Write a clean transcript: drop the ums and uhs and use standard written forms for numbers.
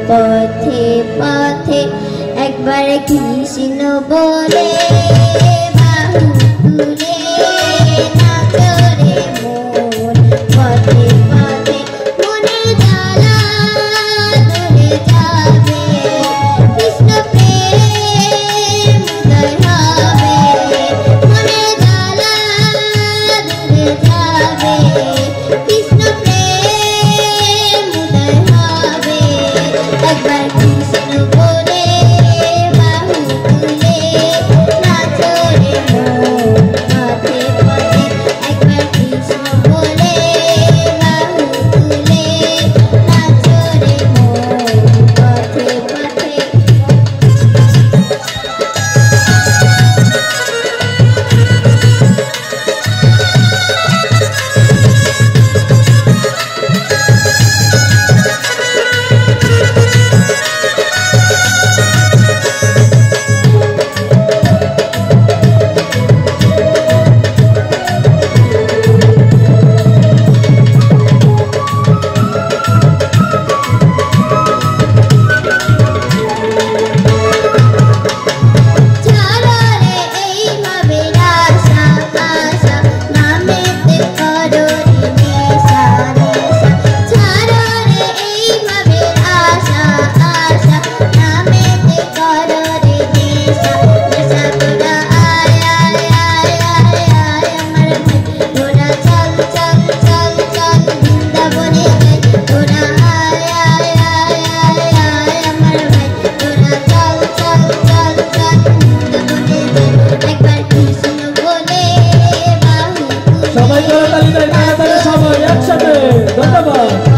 পথে পথে একবার কৃষ্ণ বলে বাহু তুলে নাচো রে মন পথে পথে মনের জ্বালা দূরে যাবে কৃষ্ণ প্রেম উদয় হবে মনের জ্বালা দূরে যাবে কৃষ্ণ প্রেম উদয় হবে একবার কৃষ্ণ বলে বাহু তুলে নাচো রে মন পথে পথে একবার কৃষ্ণ বলে বাহু তুলে নাচো রে মন পথে পথে সবাই করে তালি দেয়, তাড়াতাড়ি সবাই একসাথে। ধন্যবাদ।